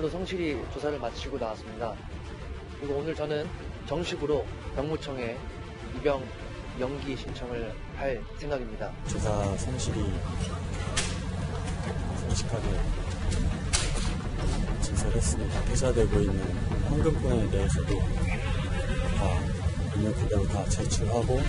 오늘도 성실히 조사를 마치고 나왔습니다. 그리고 오늘 저는 정식으로 병무청에 입영 연기 신청을 할 생각입니다. 조사 성실히 정직하게 진술했습니다. 회자되고 있는 황금폰에 대해서도 다 있는 그대로 다 제출하고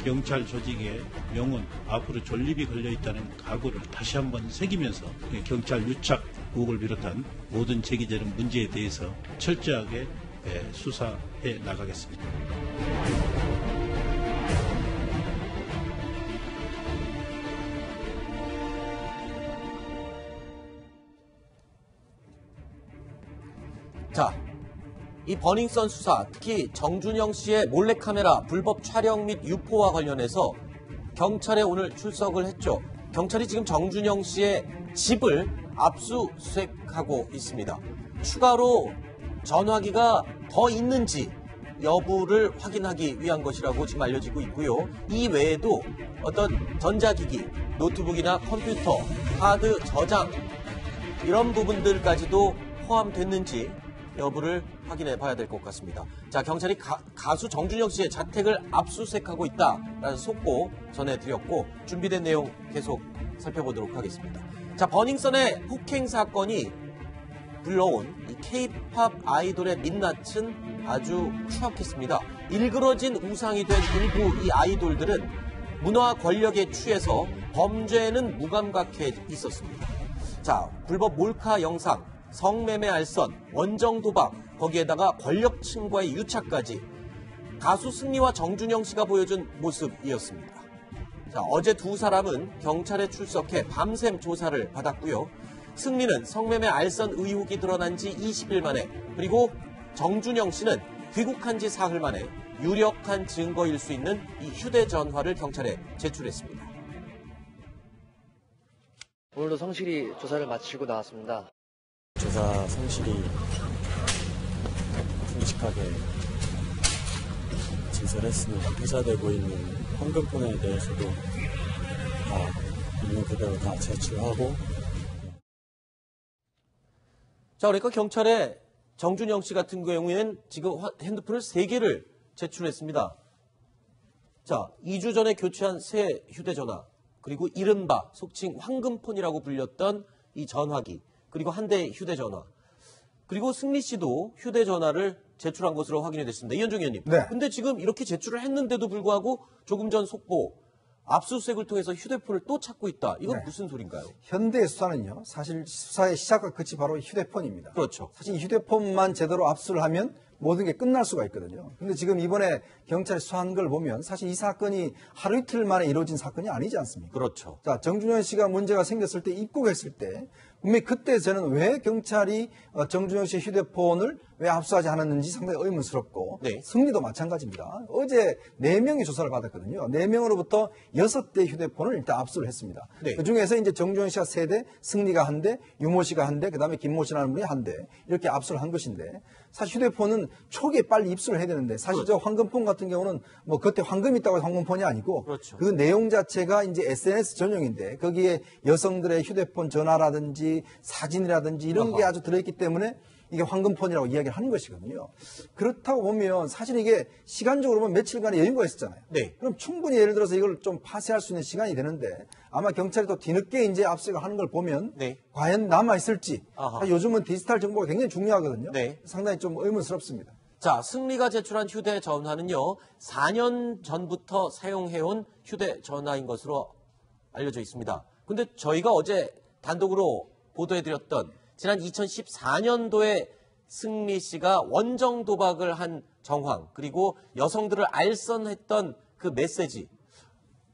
경찰 조직의 명운, 앞으로 존립이 걸려있다는 각오를 다시 한번 새기면서 경찰 유착 의혹을 비롯한 모든 제기되는 문제에 대해서 철저하게 수사해 나가겠습니다. 자, 이 버닝썬 수사, 특히 정준영 씨의 몰래카메라 불법 촬영 및 유포와 관련해서 경찰에 오늘 출석을 했죠. 경찰이 지금 정준영 씨의 집을 압수수색하고 있습니다. 추가로 전화기가 더 있는지 여부를 확인하기 위한 것이라고 지금 알려지고 있고요. 이 외에도 어떤 전자기기, 노트북이나 컴퓨터, 하드 저장 이런 부분들까지도 포함됐는지 여부를 확인해 봐야 될 것 같습니다. 자, 경찰이 가수 정준영 씨의 자택을 압수수색하고 있다라는 속보 전해드렸고 준비된 내용 계속 살펴보도록 하겠습니다. 자, 버닝썬의 폭행 사건이 불러온 이 K-팝 아이돌의 민낯은 아주 추악했습니다. 일그러진 우상이 된 일부 이 아이돌들은 문화 권력에 취해서 범죄에는 무감각해 있었습니다. 자, 불법 몰카 영상, 성매매 알선, 원정 도박, 거기에다가 권력층과의 유착까지 가수 승리와 정준영 씨가 보여준 모습이었습니다. 자, 어제 두 사람은 경찰에 출석해 밤샘 조사를 받았고요. 승리는 성매매 알선 의혹이 드러난 지 20일 만에, 그리고 정준영 씨는 귀국한 지 사흘 만에 유력한 증거일 수 있는 이 휴대전화를 경찰에 제출했습니다. 오늘도 성실히 조사를 마치고 나왔습니다. 조사 성실히 정직하게 진술했습니다. 회자되고 있는 황금폰에 대해서도 다 있는 그대로 다 제출하고. 자, 그러니까 경찰에 정준영 씨 같은 경우에는 지금 핸드폰을 3개를 제출했습니다. 자, 2주 전에 교체한 새 휴대전화, 그리고 이른바 속칭 황금폰이라고 불렸던 이 전화기, 그리고 한 대의 휴대전화, 그리고 승리 씨도 휴대전화를 제출한 것으로 확인이 됐습니다. 이현종 의원님. 네. 근데 지금 이렇게 제출을 했는데도 불구하고 조금 전 속보, 압수수색을 통해서 휴대폰을 또 찾고 있다. 이건 네. 무슨 소린가요? 현대 수사는요, 사실 수사의 시작과 끝이 바로 휴대폰입니다. 그렇죠. 사실 이 휴대폰만 제대로 압수를 하면 모든 게 끝날 수가 있거든요. 근데 지금 이번에 경찰이 수사한 걸 보면 사실 이 사건이 하루 이틀 만에 이루어진 사건이 아니지 않습니까? 그렇죠. 자, 정준영 씨가 문제가 생겼을 때, 입국했을 때, 분명히 그때 저는 왜 경찰이 정준영 씨의 휴대폰을 왜 압수하지 않았는지 상당히 의문스럽고, 네. 승리도 마찬가지입니다. 어제 4명이 조사를 받았거든요. 4명으로부터 6대 휴대폰을 일단 압수를 했습니다. 네. 그 중에서 이제 정준영 씨가 3대, 승리가 1대, 유모 씨가 1대, 그 다음에 김모 씨라는 분이 1대, 이렇게 압수를 한 것인데, 사실 휴대폰은 초기에 빨리 입수를 해야 되는데, 사실 그렇죠. 저 황금폰 같은 경우는 뭐 겉에 황금이 있다고 해서 황금폰이 아니고, 그렇죠. 그 내용 자체가 이제 SNS 전용인데, 거기에 여성들의 휴대폰 전화라든지 사진이라든지 이런 게 아주 들어있기 때문에 이게 황금폰이라고 이야기를 하는 것이거든요. 그렇다고 보면 사실 이게 시간적으로 보면 며칠간의 여유가 있었잖아요. 네. 그럼 충분히 예를 들어서 이걸 좀 파쇄할 수 있는 시간이 되는데, 아마 경찰이 또 뒤늦게 이제 압수를 하는 걸 보면 네. 과연 남아있을지. 아하. 요즘은 디지털 정보가 굉장히 중요하거든요. 네. 상당히 좀 의문스럽습니다. 자, 승리가 제출한 휴대전화는요, 4년 전부터 사용해온 휴대전화인 것으로 알려져 있습니다. 근데 저희가 어제 단독으로 보도해드렸던 지난 2014년도에 승리 씨가 원정 도박을 한 정황, 그리고 여성들을 알선했던 그 메시지,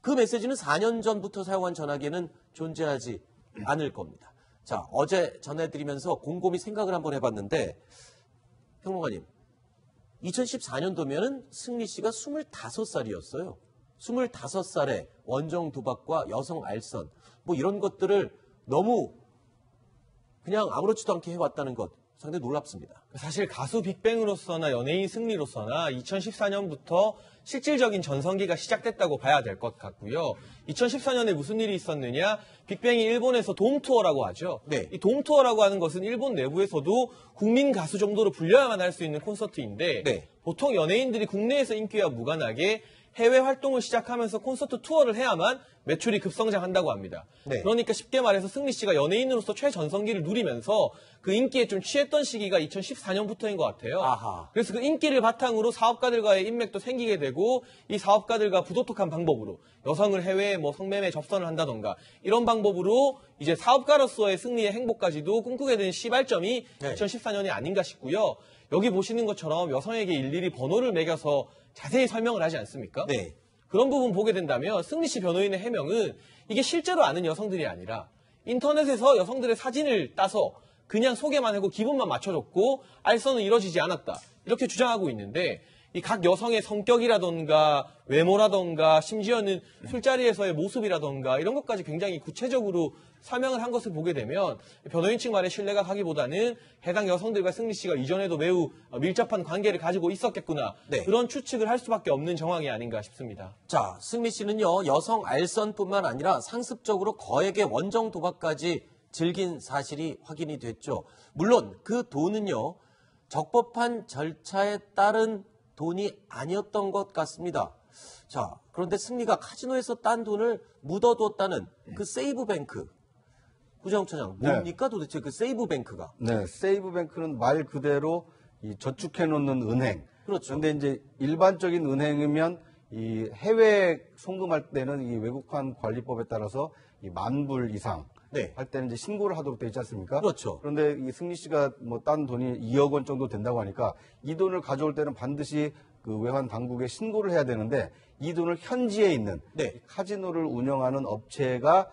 그 메시지는 4년 전부터 사용한 전화기에는 존재하지 않을 겁니다. 자, 어제 전해드리면서 곰곰이 생각을 한번 해봤는데 평론가님, 2014년도면은 승리 씨가 25살이었어요. 25살에 원정 도박과 여성 알선 뭐 이런 것들을 너무 그냥 아무렇지도 않게 해왔다는 것 상당히 놀랍습니다. 사실 가수 빅뱅으로서나 연예인 승리로서나 2014년부터 실질적인 전성기가 시작됐다고 봐야 될 것 같고요. 2014년에 무슨 일이 있었느냐? 빅뱅이 일본에서 돔 투어라고 하죠. 네. 이 돔 투어라고 하는 것은 일본 내부에서도 국민 가수 정도로 불려야만 할 수 있는 콘서트인데 네. 보통 연예인들이 국내에서 인기와 무관하게 해외 활동을 시작하면서 콘서트 투어를 해야만 매출이 급성장한다고 합니다. 네. 그러니까 쉽게 말해서 승리 씨가 연예인으로서 최전성기를 누리면서 그 인기에 좀 취했던 시기가 2014년부터인 것 같아요. 아하. 그래서 그 인기를 바탕으로 사업가들과의 인맥도 생기게 되고 이 사업가들과 부도덕한 방법으로 여성을 해외에 뭐 성매매 접선을 한다던가 이런 방법으로 이제 사업가로서의 승리의 행복까지도 꿈꾸게 된 시발점이 네. 2014년이 아닌가 싶고요. 여기 보시는 것처럼 여성에게 일일이 번호를 매겨서 자세히 설명을 하지 않습니까? 네. 그런 부분 보게 된다면 승리 씨 변호인의 해명은 이게 실제로 아는 여성들이 아니라 인터넷에서 여성들의 사진을 따서 그냥 소개만 하고 기분만 맞춰줬고 알선은 이루어지지 않았다. 이렇게 주장하고 있는데 이 각 여성의 성격이라던가 외모라던가 심지어는 술자리에서의 모습이라던가 이런 것까지 굉장히 구체적으로 설명을 한 것을 보게 되면 변호인 측 말에 신뢰가 가기보다는 해당 여성들과 승리 씨가 이전에도 매우 밀접한 관계를 가지고 있었겠구나. 네. 그런 추측을 할 수밖에 없는 정황이 아닌가 싶습니다. 자, 승리 씨는요, 여성 알선뿐만 아니라 상습적으로 거액의 원정 도박까지 즐긴 사실이 확인이 됐죠. 물론 그 돈은요, 적법한 절차에 따른 돈이 아니었던 것 같습니다. 자, 그런데 승리가 카지노에서 딴 돈을 묻어뒀다는 그 세이브뱅크. 구정 처장, 뭡니까 도대체 그 세이브뱅크가? 네, 세이브뱅크는 말 그대로 이 저축해놓는 은행. 그렇죠. 그런데 이제 일반적인 은행이면 이 해외 송금할 때는 이 외국환 관리법에 따라서 이 10,000불 이상 네. 할 때는 이제 신고를 하도록 되어 있지 않습니까? 그렇죠. 그런데 이 승리 씨가 뭐 딴 돈이 2억 원 정도 된다고 하니까 이 돈을 가져올 때는 반드시 그 외환 당국에 신고를 해야 되는데 이 돈을 현지에 있는 네. 이 카지노를 운영하는 업체가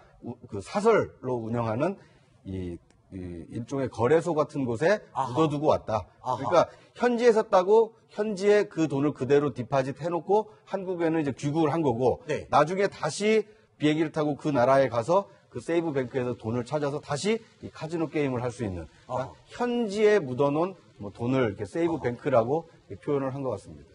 그 사설로 운영하는 이 일종의 거래소 같은 곳에 아하. 묻어두고 왔다. 아하. 그러니까 현지에 샀다고 현지에 그 돈을 그대로 디파짓 해놓고 한국에는 이제 귀국을 한 거고 네. 나중에 다시 비행기를 타고 그 나라에 가서 그 세이브뱅크에서 돈을 찾아서 다시 이 카지노 게임을 할 수 있는 그러니까 현지에 묻어놓은 뭐 돈을 이렇게 세이브뱅크라고 표현을 한 것 같습니다.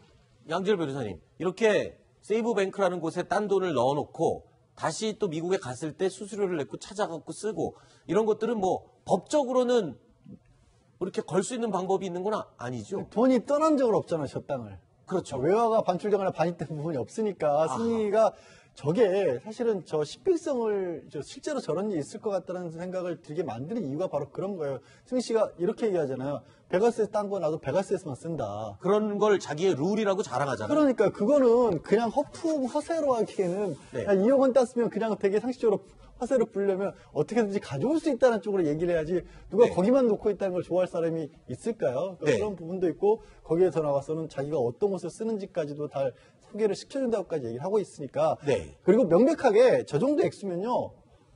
양지열 변호사님, 이렇게 세이브뱅크라는 곳에 딴 돈을 넣어놓고 다시 또 미국에 갔을 때 수수료를 냈고 찾아갖고 쓰고 이런 것들은 뭐 법적으로는 이렇게 걸 수 있는 방법이 있는 건 아니죠. 돈이 떠난 적은 없잖아요, 저 땅을. 그렇죠. 외화가 반출되거나 반입된 부분이 없으니까 승리가 저게 사실은 저 신빙성을 실제로 저런 일이 있을 것 같다는 생각을 들게 만드는 이유가 바로 그런 거예요. 승리 씨가 이렇게 얘기하잖아요. 베가스에서 딴 거 나도 베가스에서만 쓴다. 그런 걸 자기의 룰이라고 자랑하잖아요. 그러니까 그거는 그냥 허세로 하기에는 네. 2억 원 땄으면 그냥 되게 상식적으로 허세로 부르려면 어떻게든지 가져올 수 있다는 쪽으로 얘기를 해야지 누가 네. 거기만 놓고 있다는 걸 좋아할 사람이 있을까요? 네. 그런 부분도 있고 거기에서 나와서는 자기가 어떤 곳을 쓰는지까지도 다 소개를 시켜준다고까지 얘기를 하고 있으니까 네. 그리고 명백하게 저 정도 액수면요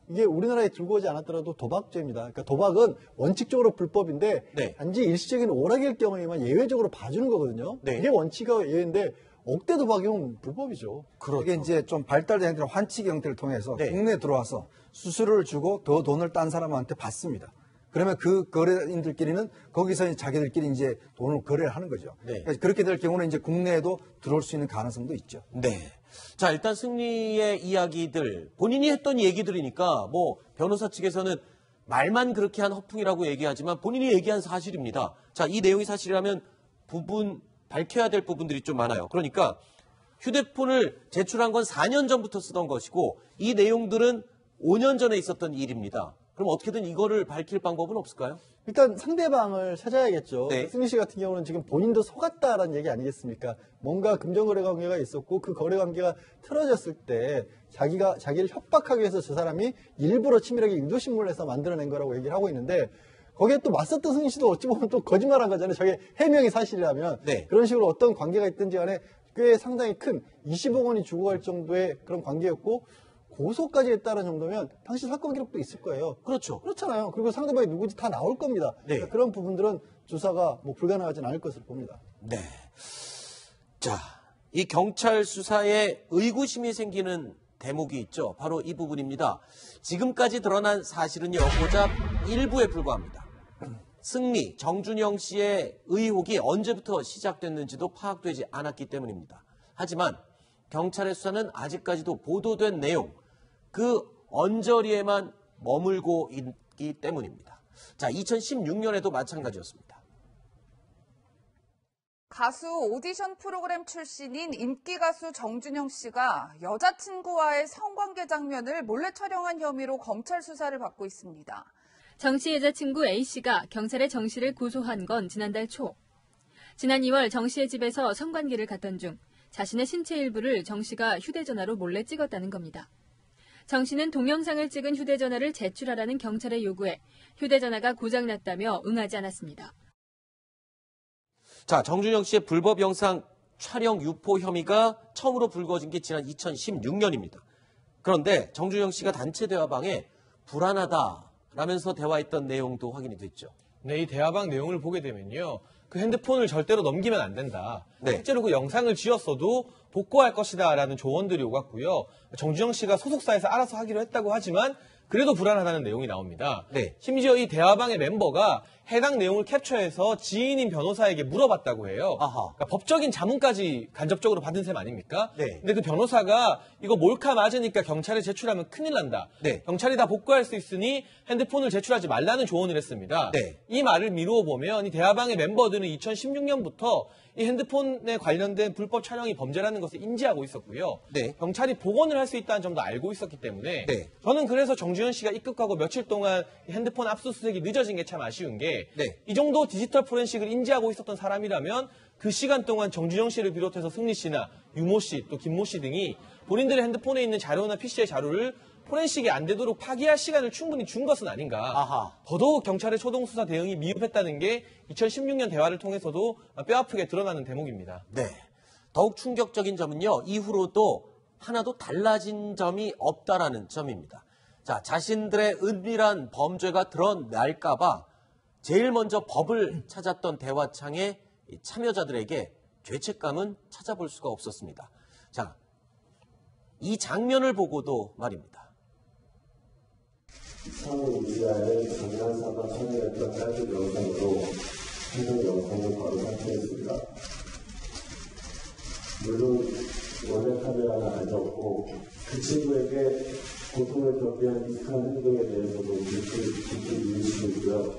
이게 우리나라에 들고 오지 않았더라도 도박죄입니다. 그러니까 도박은 원칙적으로 불법인데 네. 단지 일시적인 오락일 경우에만 예외적으로 봐주는 거거든요. 네. 이게 원칙이 예외인데 억대 도박이면 불법이죠. 그렇죠. 이게 이제 좀 발달된 형태로 환치기 형태를 통해서 네. 국내에 들어와서 수수료를 주고 더 돈을 딴 사람한테 받습니다. 그러면 그 거래인들끼리는 거기서 자기들끼리 이제 돈을 거래를 하는 거죠. 네. 그러니까 그렇게 될 경우는 이제 국내에도 들어올 수 있는 가능성도 있죠. 네. 자, 일단 승리의 이야기들, 본인이 했던 얘기들이니까 뭐 변호사 측에서는 말만 그렇게 한 허풍이라고 얘기하지만 본인이 얘기한 사실입니다. 자, 이 내용이 사실이라면 밝혀야 될 부분들이 좀 많아요. 그러니까 휴대폰을 제출한 건 4년 전부터 쓰던 것이고 이 내용들은 5년 전에 있었던 일입니다. 그럼 어떻게든 이거를 밝힐 방법은 없을까요? 일단 상대방을 찾아야겠죠. 네. 승리 씨 같은 경우는 지금 본인도 속았다라는 얘기 아니겠습니까? 뭔가 금전거래 관계가 있었고 그 거래 관계가 틀어졌을 때 자기를 협박하기 위해서 저 사람이 일부러 치밀하게 유도신문을 해서 만들어낸 거라고 얘기를 하고 있는데 거기에 또 맞섰던 승리 씨도 어찌 보면 또 거짓말한 거잖아요. 저게 해명이 사실이라면 네. 그런 식으로 어떤 관계가 있든지 간에 꽤 상당히 큰 20억 원이 죽어갈 정도의 그런 관계였고 고소까지 했다는 정도면 당시 사건 기록도 있을 거예요. 그렇죠. 그렇잖아요. 그리고 상대방이 누구지 다 나올 겁니다. 네. 그러니까 그런 부분들은 조사가 뭐 불가능하진 않을 것으로 봅니다. 네. 자, 이 경찰 수사에 의구심이 생기는 대목이 있죠. 바로 이 부분입니다. 지금까지 드러난 사실은요, 고작 일부에 불과합니다. 승리, 정준영 씨의 의혹이 언제부터 시작됐는지도 파악되지 않았기 때문입니다. 하지만 경찰의 수사는 아직까지도 보도된 내용, 그 언저리에만 머물고 있기 때문입니다. 자, 2016년에도 마찬가지였습니다. 가수 오디션 프로그램 출신인 인기 가수 정준영 씨가 여자친구와의 성관계 장면을 몰래 촬영한 혐의로 검찰 수사를 받고 있습니다. 정 씨 여자친구 A씨가 경찰에 정 씨를 고소한 건 지난달 초. 지난 2월 정 씨의 집에서 성관계를 갖던 중 자신의 신체 일부를 정 씨가 휴대전화로 몰래 찍었다는 겁니다. 정 씨는 동영상을 찍은 휴대전화를 제출하라는 경찰의 요구에 휴대전화가 고장났다며 응하지 않았습니다. 자, 정준영 씨의 불법 영상 촬영 유포 혐의가 처음으로 불거진 게 지난 2016년입니다. 그런데 정준영 씨가 단체 대화방에 불안하다라면서 대화했던 내용도 확인이 됐죠. 네, 이 대화방 내용을 보게 되면요. 그 핸드폰을 절대로 넘기면 안 된다. 네. 실제로 그 영상을 지웠어도 복구할 것이다라는 조언들이 오갔고요. 정준영 씨가 소속사에서 알아서 하기로 했다고 하지만 그래도 불안하다는 내용이 나옵니다. 네. 심지어 이 대화방의 멤버가 해당 내용을 캡처해서 지인인 변호사에게 물어봤다고 해요. 아하. 그러니까 법적인 자문까지 간접적으로 받은 셈 아닙니까? 네. 근데 그 변호사가 이거 몰카 맞으니까 경찰에 제출하면 큰일 난다. 네. 경찰이 다 복구할 수 있으니 핸드폰을 제출하지 말라는 조언을 했습니다. 네. 이 말을 미루어 보면 이 대화방의 멤버들은 2016년부터 이 핸드폰에 관련된 불법 촬영이 범죄라는 것을 인지하고 있었고요. 네. 경찰이 복원을 할 수 있다는 점도 알고 있었기 때문에 네. 저는 그래서 정준영 씨가 입국하고 며칠 동안 핸드폰 압수수색이 늦어진 게 참 아쉬운 게 이 네. 정도 디지털 포렌식을 인지하고 있었던 사람이라면 그 시간 동안 정준영 씨를 비롯해서 승리 씨나 유모 씨 또 김모 씨 등이 본인들의 핸드폰에 있는 자료나 PC의 자료를 포렌식이 안 되도록 파기할 시간을 충분히 준 것은 아닌가. 아하. 더더욱 경찰의 초동수사 대응이 미흡했다는 게 2016년 대화를 통해서도 뼈아프게 드러나는 대목입니다. 네. 더욱 충격적인 점은요, 이후로도 하나도 달라진 점이 없다라는 점입니다. 자, 자신들의 은밀한 범죄가 드러날까봐 제일 먼저 법을 찾았던 대화창에 참여자들에게 죄책감은 찾아볼 수가 없었습니다. 자, 이 장면을 보고도 말입니다. 성미디어에 장난삼아 촬영했던 짧은 영상으로 해당 영상을 바로 삭제했습니다. 물론 원래 카메라가 가졌고 그 친구에게 고통을 겪은 비슷한 행동에 대해서도 깊이 이해심이고요.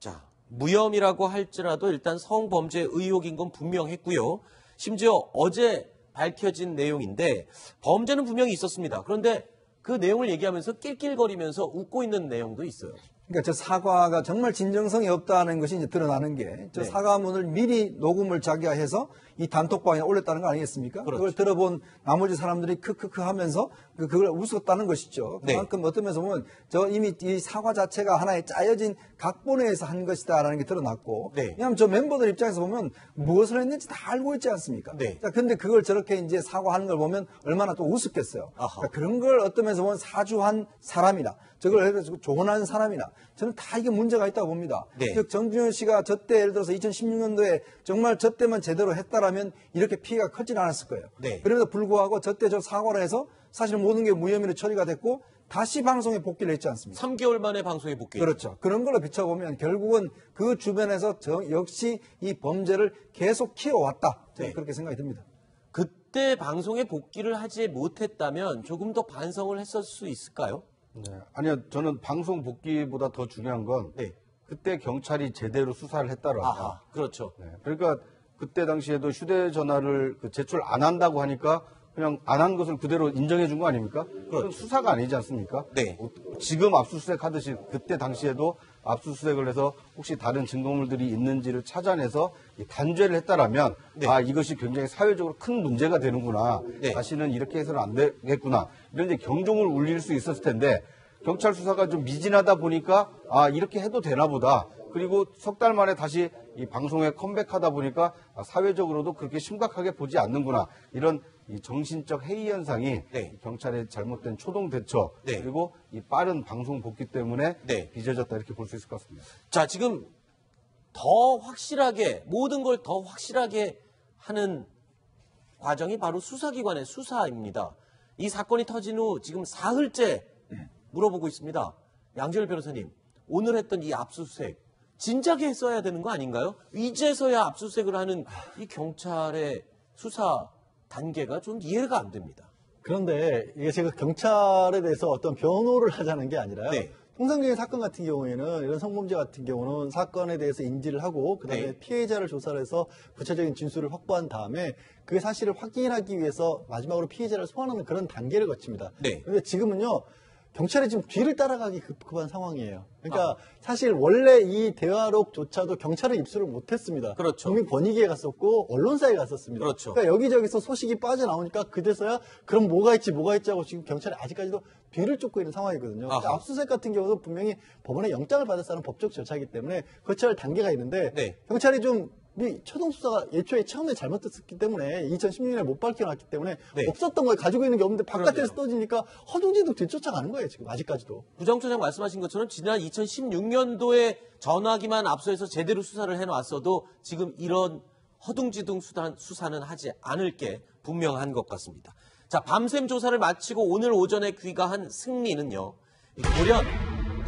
자, 무혐의라고 할지라도 일단 성범죄 의혹인 건 분명했고요. 심지어 어제 밝혀진 내용인데 범죄는 분명히 있었습니다. 그런데 그 내용을 얘기하면서 낄낄거리면서 웃고 있는 내용도 있어요. 그러니까 저 사과가 정말 진정성이 없다는 것이 이제 드러나는 게 저 네. 사과문을 미리 녹음을 자기가 해서 이 단톡방에 올렸다는 거 아니겠습니까? 그렇죠. 그걸 들어본 나머지 사람들이 크크크 하면서 그걸 웃었다는 것이죠. 네. 그만큼 어떤 면에서 보면 저 이미 이 사과 자체가 하나의 짜여진 각본에서 한 것이다라는 게 드러났고 네. 왜냐하면 저 멤버들 입장에서 보면 무엇을 했는지 다 알고 있지 않습니까? 네. 자, 근데 그걸 저렇게 이제 사과하는 걸 보면 얼마나 또 우습겠어요. 그러니까 그런 걸 어떤 면에서 보면 사주한 사람이나 저걸 해가지고 조언한 사람이나 저는 다 이게 문제가 있다고 봅니다. 네. 즉 정준영 씨가 저때 예를 들어서 2016년도에 정말 저때만 제대로 했다라면 이렇게 피해가 커지는 않았을 거예요. 네. 그럼에도 불구하고 저때 저 사과를 해서 사실 모든 게 무혐의로 처리가 됐고 다시 방송에 복귀를 했지 않습니까? 3개월 만에 방송에 복귀. 그렇죠. 그런 걸로 비춰보면 결국은 그 주변에서 역시 이 범죄를 계속 키워왔다. 저는 네. 그렇게 생각이 듭니다. 그때 방송에 복귀를 하지 못했다면 조금 더 반성을 했을 수 있을까요? 네. 아니요, 저는 방송 복귀보다 더 중요한 건 네. 그때 경찰이 제대로 수사를 했다라고. 아하, 그렇죠. 네. 그러니까 그때 당시에도 휴대전화를 제출 안 한다고 하니까 그냥 안 한 것을 그대로 인정해 준 거 아닙니까? 그건 수사가 아니지 않습니까? 네. 지금 압수수색 하듯이 그때 당시에도 압수수색을 해서 혹시 다른 증거물들이 있는지를 찾아내서 단죄를 했다라면 네. 아, 이것이 굉장히 사회적으로 큰 문제가 되는구나. 네. 다시는 이렇게 해서는 안 되겠구나. 이런 이제 경종을 울릴 수 있었을 텐데 경찰 수사가 좀 미진하다 보니까 아, 이렇게 해도 되나 보다. 그리고 석 달 만에 다시 이 방송에 컴백하다 보니까 사회적으로도 그렇게 심각하게 보지 않는구나. 이런 이 정신적 해이 현상이 네. 경찰의 잘못된 초동 대처 네. 그리고 이 빠른 방송 복귀 때문에 네. 빚어졌다 이렇게 볼 수 있을 것 같습니다. 자, 지금 더 확실하게 모든 걸 더 확실하게 하는 과정이 바로 수사기관의 수사입니다. 이 사건이 터진 후 지금 사흘째 물어보고 있습니다. 양지열 변호사님, 오늘 했던 이 압수수색 진작에 했어야 되는 거 아닌가요? 이제서야 압수수색을 하는 이 경찰의 수사 단계가 좀 이해가 안 됩니다. 그런데 이게 제가 경찰에 대해서 어떤 변호를 하자는 게 아니라요. 네. 통상적인 사건 같은 경우에는 이런 성범죄 같은 경우는 사건에 대해서 인지를 하고 그다음에 네. 피해자를 조사를 해서 구체적인 진술을 확보한 다음에 그 사실을 확인하기 위해서 마지막으로 피해자를 소환하는 그런 단계를 거칩니다. 네. 그런데 지금은요. 경찰이 지금 뒤를 따라가기 급급한 상황이에요. 그러니까 사실 원래 이 대화록조차도 경찰은 입수를 못했습니다. 그렇죠. 국민권익위에 갔었고 언론사에 갔었습니다. 그렇죠. 그러니까 여기저기서 소식이 빠져나오니까 그제서야 그럼 뭐가 있지 하고 지금 경찰이 아직까지도 뒤를 쫓고 있는 상황이거든요. 그러니까 압수수색 같은 경우도 분명히 법원에 영장을 받아서 하는 법적 절차이기 때문에 거쳐야 할 단계가 있는데 네. 경찰이 좀 이 초동 수사가 예초에 처음에 잘못됐었기 때문에 2016년에 못 밝혀놨기 때문에 네. 없었던 걸 가지고 있는 게 없는데 바깥에서 그러네요. 떠지니까 허둥지둥 뒤쫓아가는 거예요 지금 아직까지도. 부장처장 말씀하신 것처럼 지난 2016년도에 전화기만 압수해서 제대로 수사를 해놨어도 지금 이런 허둥지둥 수사는 하지 않을 게 분명한 것 같습니다. 자, 밤샘 조사를 마치고 오늘 오전에 귀가한 승리는요. 돌연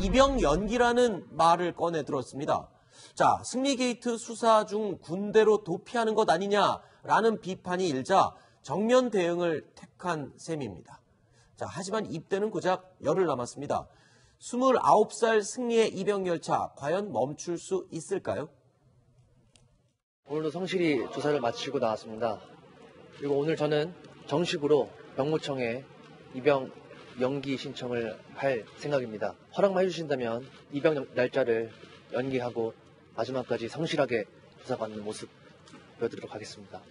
입영 연기라는 말을 꺼내 들었습니다. 자, 승리 게이트 수사 중 군대로 도피하는 것 아니냐라는 비판이 일자 정면 대응을 택한 셈입니다. 자, 하지만 입대는 고작 열흘 남았습니다. 29살 승리의 입영 열차 과연 멈출 수 있을까요? 오늘도 성실히 조사를 마치고 나왔습니다. 그리고 오늘 저는 정식으로 병무청에 입영 연기 신청을 할 생각입니다. 허락만 해주신다면 입영 날짜를 연기하고 마지막까지 성실하게 조사받는 모습 보여드리도록 하겠습니다.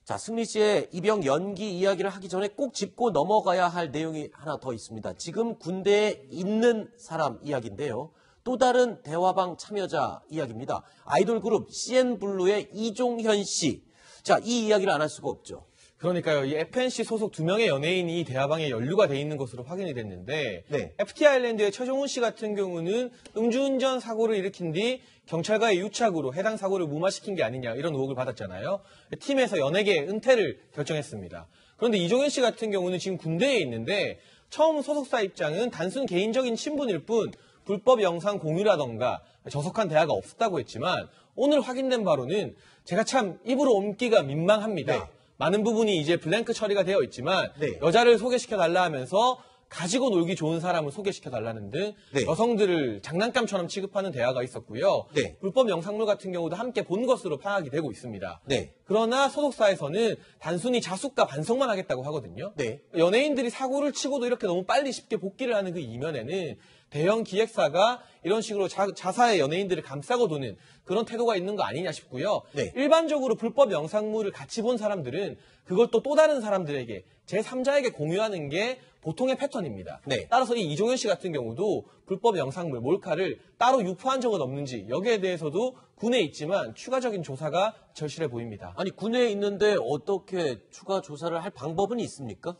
자, 승리 씨의 입영 연기 이야기를 하기 전에 꼭 짚고 넘어가야 할 내용이 하나 더 있습니다. 지금 군대에 있는 사람 이야기인데요. 또 다른 대화방 참여자 이야기입니다. 아이돌 그룹 CN블루의 이종현 씨. 자, 이 이야기를 안 할 수가 없죠. 그러니까요. 이 FNC 소속 2명의 연예인이 대화방에 연루가 돼 있는 것으로 확인이 됐는데 네. FT 아일랜드의 최종훈 씨 같은 경우는 음주운전 사고를 일으킨 뒤 경찰과의 유착으로 해당 사고를 무마시킨 게 아니냐 이런 의혹을 받았잖아요. 팀에서 연예계 은퇴를 결정했습니다. 그런데 이종현 씨 같은 경우는 지금 군대에 있는데 처음 소속사 입장은 단순 개인적인 친분일 뿐 불법 영상 공유라던가 저속한 대화가 없었다고 했지만 오늘 확인된 바로는 제가 참 입으로 옮기가 민망합니다. 네. 많은 부분이 이제 블랭크 처리가 되어 있지만 네. 여자를 소개시켜달라 하면서 가지고 놀기 좋은 사람을 소개시켜달라는 등 네. 여성들을 장난감처럼 취급하는 대화가 있었고요. 네. 불법 영상물 같은 경우도 함께 본 것으로 파악이 되고 있습니다. 네. 그러나 소속사에서는 단순히 자숙과 반성만 하겠다고 하거든요. 네. 연예인들이 사고를 치고도 이렇게 너무 빨리 쉽게 복귀를 하는 그 이면에는 대형 기획사가 이런 식으로 자사의 연예인들을 감싸고 도는 그런 태도가 있는 거 아니냐 싶고요. 네. 일반적으로 불법 영상물을 같이 본 사람들은 그걸 또 다른 사람들에게 제3자에게 공유하는 게 보통의 패턴입니다. 네. 따라서 이 이종현 씨 같은 경우도 불법 영상물, 몰카를 따로 유포한 적은 없는지 여기에 대해서도 군에 있지만 추가적인 조사가 절실해 보입니다. 아니, 군에 있는데 어떻게 추가 조사를 할 방법은 있습니까?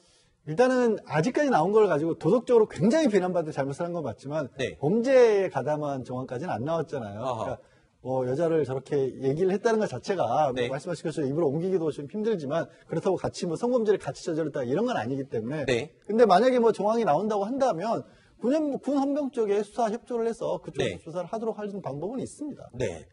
일단은 아직까지 나온 걸 가지고 도덕적으로 굉장히 비난받을 잘못을 한 건 맞지만 네. 범죄에 가담한 정황까지는 안 나왔잖아요. 그러니까 뭐 여자를 저렇게 얘기를 했다는 것 자체가 네. 뭐 말씀하신 것처럼 입으로 옮기기도 좀 힘들지만 그렇다고 같이 뭐 성범죄를 같이 저질렀다 이런 건 아니기 때문에 네. 근데 만약에 뭐 정황이 나온다고 한다면 군 헌병 쪽에 수사 협조를 해서 그쪽에서 네. 조사를 하도록 하는 방법은 있습니다. 네.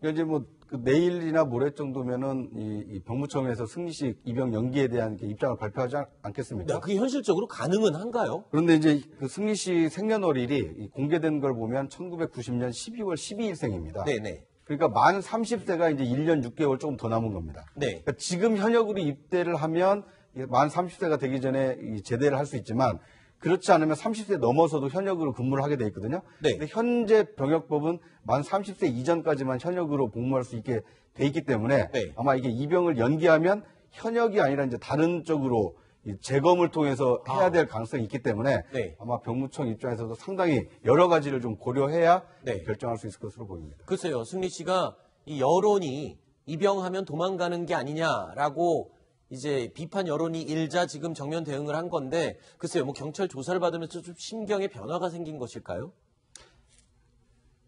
이제 뭐 내일이나 모레 정도면은 이 병무청에서 승리 씨 입영 연기에 대한 입장을 발표하지 않겠습니까? 그게 현실적으로 가능은 한가요? 그런데 이제 그 승리 씨 생년월일이 공개된 걸 보면 1990년 12월 12일생입니다. 네네. 그러니까 만 30세가 이제 1년 6개월 조금 더 남은 겁니다. 네. 그러니까 지금 현역으로 입대를 하면 만 30세가 되기 전에 제대를 할 수 있지만 그렇지 않으면 30세 넘어서도 현역으로 근무를 하게 돼 있거든요. 네. 근데 현재 병역법은 만 30세 이전까지만 현역으로 복무할 수 있게 돼 있기 때문에 네. 아마 이게 입영을 연기하면 현역이 아니라 이제 다른 쪽으로 이 재검을 통해서 해야 될 가능성이 있기 때문에 네. 아마 병무청 입장에서도 상당히 여러 가지를 좀 고려해야 네. 결정할 수 있을 것으로 보입니다. 글쎄요, 승리 씨가 이 여론이 입영하면 도망가는 게 아니냐라고 이제 비판 여론이 일자 지금 정면 대응을 한 건데 글쎄요, 뭐 경찰 조사를 받으면서 좀 심경의 변화가 생긴 것일까요?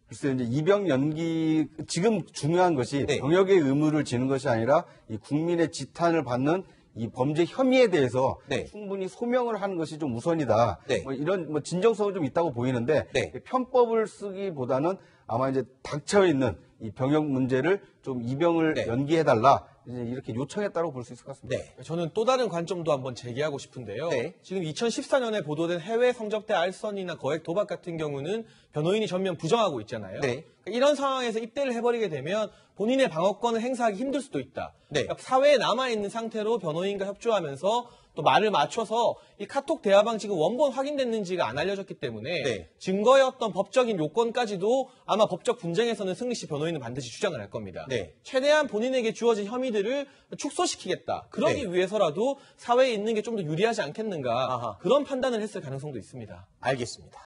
글쎄요, 이제 입영 연기 지금 중요한 것이 네. 병역의 의무를 지는 것이 아니라 이 국민의 지탄을 받는 이 범죄 혐의에 대해서 네. 충분히 소명을 하는 것이 좀 우선이다. 네. 뭐 이런 뭐 진정성은 좀 있다고 보이는데 네. 편법을 쓰기보다는 아마 이제 닥쳐 있는 이 병역 문제를 좀 입영을 네. 연기해달라 이제 이렇게 요청했다고 볼 수 있을 것 같습니다. 네. 저는 또 다른 관점도 한번 제기하고 싶은데요. 네. 지금 2014년에 보도된 해외 성접대 알선이나 거액 도박 같은 경우는 변호인이 전면 부정하고 있잖아요. 네. 이런 상황에서 입대를 해버리게 되면 본인의 방어권을 행사하기 힘들 수도 있다. 네. 그러니까 사회에 남아있는 상태로 변호인과 협조하면서 또 말을 맞춰서 이 카톡 대화방 지금 원본 확인됐는지가 안 알려졌기 때문에 네. 증거의 어떤 법적인 요건까지도 아마 법적 분쟁에서는 승리 씨 변호인은 반드시 주장을 할 겁니다. 네. 최대한 본인에게 주어진 혐의들을 축소시키겠다. 그러기 위해서라도 사회에 있는 게 좀 더 유리하지 않겠는가. 아하. 그런 판단을 했을 가능성도 있습니다. 알겠습니다.